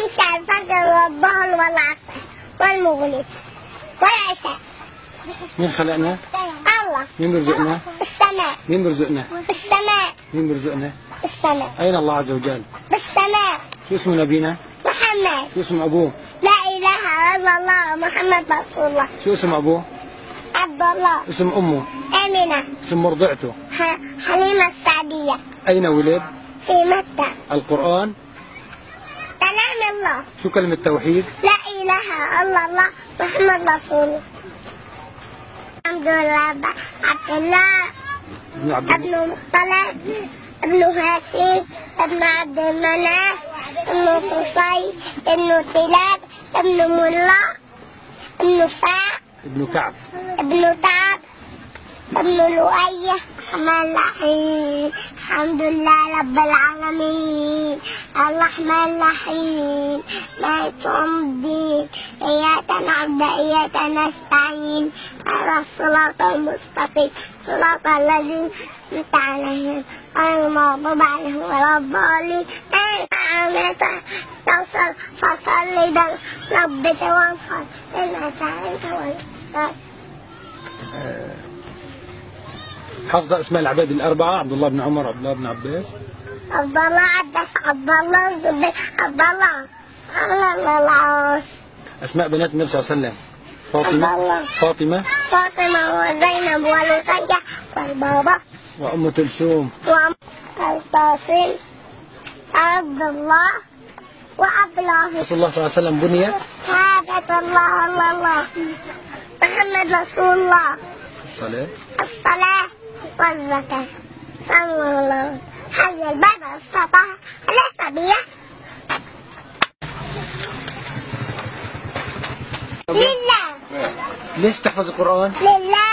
خمسة الفجر والظهر والعصر والمغرب والعشاء. مين خلقنا؟ الله. مين بيرزقنا؟ السماء. مين بيرزقنا؟ السماء. مين بيرزقنا؟ السماء. أين الله عز وجل؟ بالسماء. شو اسم نبينا؟ محمد. شو اسم أبوه؟ لا إله إلا الله محمد رسول الله. شو اسم أبوه؟ عبد الله. اسم أمه؟ آمنة. اسم مرضعته؟ حليمة السعدية. أين ولد؟ في مكة. القرآن؟ كلام الله. شو كلمة توحيد؟ لا إله إلا الله محمد رسول الله. الحمد لله. عبد الله ابن مطلب ابن هاشم ابن عبد المناف ابن قصي ابن كلاب ابن ملا ابن فاع ابن كعب ابن كعب ابن لؤي الرحمن الرحيم. الحمد لله رب العالمين الرحمن الرحيم مالك يوم الدين إياك نعبد وإياك نستعين على الصراط المستقيم صراط الذين أنعمت عليهم غير المغضوب عليهم ولا الضالين. آمين. توصل فصل لربك وانحر إن سعيت والله. حافظة أسماء العباد الأربعة؟ عبد الله بن عمر، عبد الله بن عباس، عبد الله عباس، عبد الله الزبير، عبد الله العاص. أسماء بنات النبي صلى الله عليه وسلم؟ فاطمة وزينب ورقية والبابا وأم كلثوم وأم القاسم عبد الله وعبد الله. رسول الله صلى الله عليه وسلم بني شهادة الله محمد رسول الله. الصلاة والزكاة صلى الله حج الباب استطاع ليس بيه. لله. ليش تحفظ القرآن؟ لله.